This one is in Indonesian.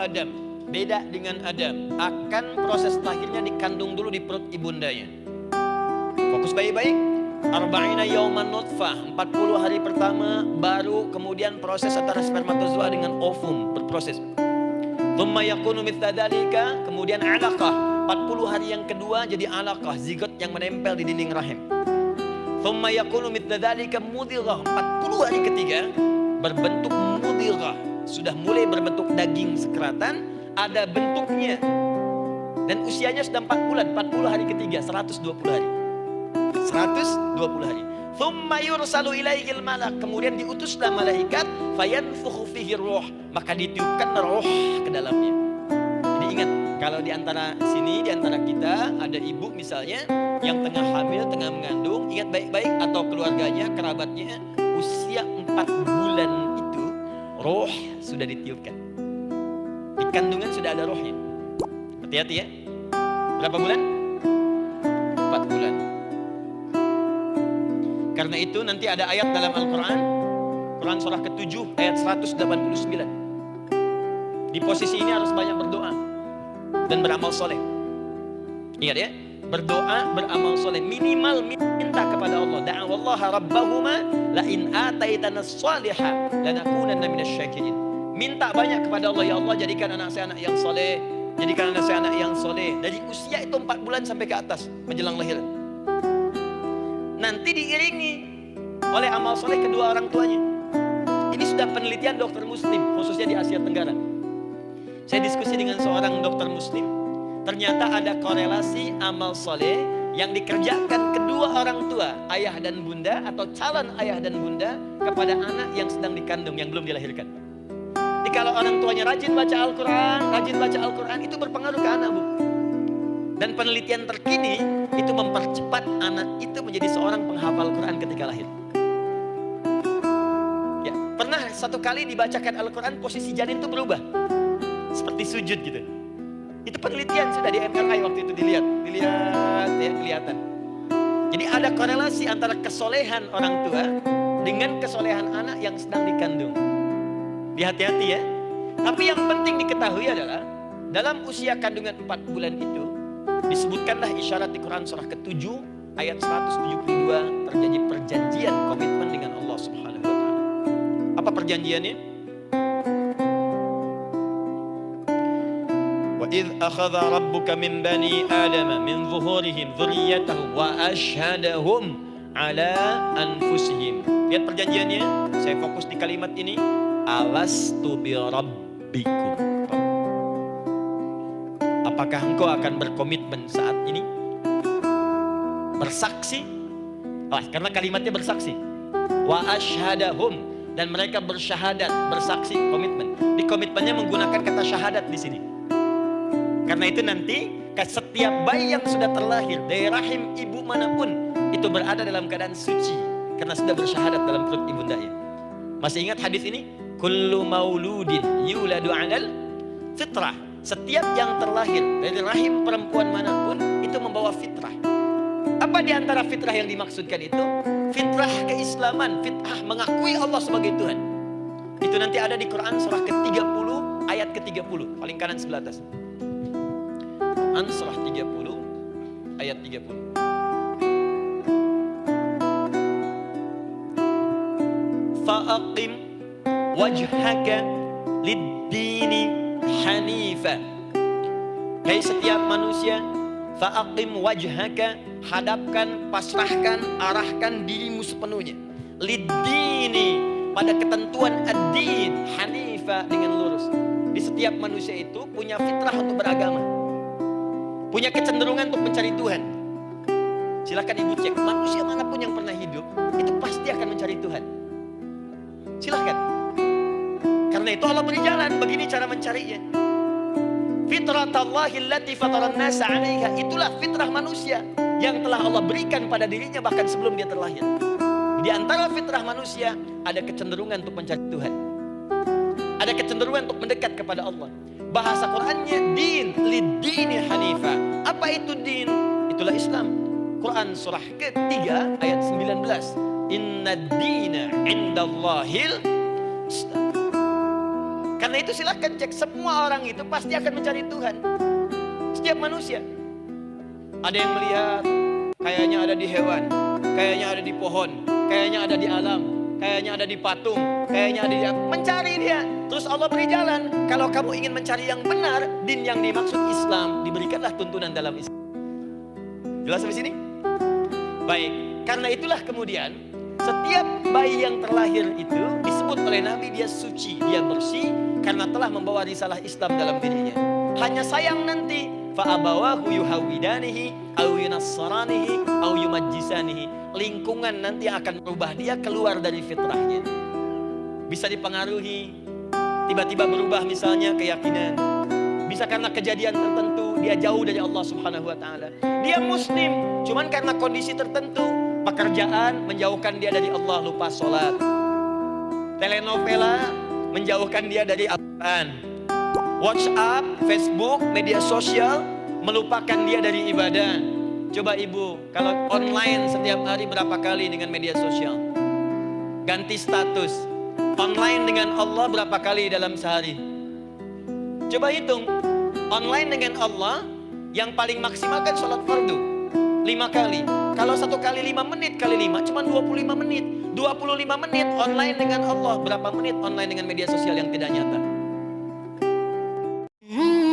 Adam, beda dengan Adam. Akan proses lahirnya dikandung dulu di perut ibundanya. Fokus baik-baik. Arba'ina yauman nutfah, 40 hari pertama baru kemudian proses antara spermatozoa dengan ovum berproses. Thumma yakunu mithla dzalika, kemudian alaqah, 40 hari yang kedua jadi alaqah, zigot yang menempel di dinding rahim. Thumma yakunu mithla dzalika mudghah, 40 hari ketiga berbentuk mudghah, sudah mulai berbentuk daging sekeratan, ada bentuknya. Dan usianya sudah 4 bulan, 40 hari ketiga, 120 hari. 120 hari. Thumma yursalu ilaihil malak, kemudian diutuslah malaikat, fayanfukhu fihi ruh, maka ditiupkan roh ke dalamnya. Jadi ingat, kalau di antara sini, di antara kita ada ibu misalnya yang tengah hamil, tengah mengandung, ingat baik-baik, atau keluarganya, kerabatnya, usia 4 bulan itu roh sudah ditiupkan. Di kandungan sudah ada rohnya. Hati-hati ya. Berapa bulan? 4 bulan. Karena itu nanti ada ayat dalam Al-Quran, Quran surah ke-7 ayat 189. Di posisi ini harus banyak berdoa dan beramal soleh. Ingat ya, berdoa, beramal soleh, minimal minta kepada Allah. Da'awallaha rabbahuma la in ataitana saliha lanakunanna minasyakirin. Minta banyak kepada Allah, ya Allah jadikan anak saya anak yang soleh, jadikan anak saya anak yang soleh. Dari usia itu 4 bulan sampai ke atas menjelang lahiran. Nanti diiringi oleh amal soleh kedua orang tuanya. Ini sudah penelitian dokter muslim, khususnya di Asia Tenggara. Saya diskusi dengan seorang dokter muslim. Ternyata ada korelasi amal soleh yang dikerjakan kedua orang tua, ayah dan bunda, atau calon ayah dan bunda, kepada anak yang sedang dikandung, yang belum dilahirkan. Jadi kalau orang tuanya rajin baca Al-Quran, itu berpengaruh ke anak, Bu. Dan penelitian terkini itu mempercepat anak itu menjadi seorang penghafal Quran ketika lahir. Ya, pernah satu kali dibacakan Al-Quran posisi janin itu berubah, seperti sujud gitu. Itu penelitian sudah di MRI waktu itu dilihat ya, kelihatan. Jadi ada korelasi antara kesolehan orang tua dengan kesolehan anak yang sedang dikandung. Hati-hati ya. Tapi yang penting diketahui adalah dalam usia kandungan 4 bulan itu disebutkanlah isyarat di Quran surah ke-7 ayat 172 terjadi perjanjian komitmen dengan Allah Subhanahu wa taala. Apa perjanjiannya? Wa idz akhadha rabbuka min bani adama min zuhurihim dzurriyyatahum wa asyhadahum ala anfusihim. Lihat perjanjiannya, saya fokus di kalimat ini, alastu bi rabbikum. Apakah engkau akan berkomitmen saat ini? Bersaksi? Karena kalimatnya bersaksi. Wa asyhadahum, dan mereka bersyahadat, bersaksi, komitmen. Di komitmennya menggunakan kata syahadat di sini. Karena itu nanti setiap bayi yang sudah terlahir dari rahim ibu manapun itu berada dalam keadaan suci karena sudah bersyahadat dalam perut ibundanya. Masih ingat hadis ini? Kullu mauludin yuladu 'alal fitrah. Setiap yang terlahir dari rahim perempuan manapun itu membawa fitrah. Apa di antara fitrah yang dimaksudkan itu? Fitrah keislaman, fitrah mengakui Allah sebagai Tuhan. Itu nanti ada di Quran surah ke-30 ayat ke-30, paling kanan sebelah atas. Quran surah 30 ayat 30. Fa'aqim wajhaka lid-dini Hanifah. Hai setiap manusia, fa'aqim wajhaka, hadapkan, pasrahkan, arahkan dirimu sepenuhnya, lid-dini, pada ketentuan ad-din, hanifah, dengan lurus. Di setiap manusia itu punya fitrah untuk beragama, punya kecenderungan untuk mencari Tuhan. Silakan ibu cek, manusia manapun yang pernah hidup itu pasti akan mencari Tuhan. Silakan. Karena itu Allah beri jalan, begini cara mencarinya. Fitratallahi allati fataran nasa 'alaiha, itulah fitrah manusia yang telah Allah berikan pada dirinya bahkan sebelum dia terlahir. Di antara fitrah manusia ada kecenderungan untuk mencari Tuhan. Ada kecenderungan untuk mendekat kepada Allah. Bahasa Qur'annya din, lid-dini hanifa. Apa itu din? Itulah Islam. Quran surah ke-3 ayat 19. Inna dina indallahil Islam. Karena Karena itu silakan cek, semua orang itu pasti akan mencari Tuhan. Setiap manusia. Ada yang melihat, kayaknya ada di hewan, kayaknya ada di pohon, kayaknya ada di alam, kayaknya ada di patung, kayaknya ada di... Mencari dia. Terus Allah beri jalan. Kalau kamu ingin mencari yang benar, din yang dimaksud Islam, diberikanlah tuntunan dalam Islam. Jelas sampai sini? Baik, karena itulah kemudian setiap bayi yang terlahir itu disebut oleh Nabi dia suci, dia bersih karena telah membawa risalah Islam dalam dirinya. Hanya sayang nanti fa'abawahu yuhawidanihi aw yunassaranihi aw yumajjisanihi. Lingkungan nanti akan merubah dia keluar dari fitrahnya. Bisa dipengaruhi, tiba-tiba berubah misalnya keyakinan. Bisa karena kejadian tertentu dia jauh dari Allah Subhanahu wa taala. Dia muslim, cuman karena kondisi tertentu, pekerjaan menjauhkan dia dari Allah, lupa sholat. Telenovela menjauhkan dia dari Al-Quran. WhatsApp, Facebook, media sosial melupakan dia dari ibadah. Coba ibu, kalau online setiap hari berapa kali dengan media sosial? Ganti status. Online dengan Allah berapa kali dalam sehari? Coba hitung. Online dengan Allah yang paling maksimal kan sholat fardu 5 kali. Kalau 1 kali 5 menit kali 5 cuma 25 menit. 25 menit online dengan Allah. Berapa menit online dengan media sosial yang tidak nyata? Hmm.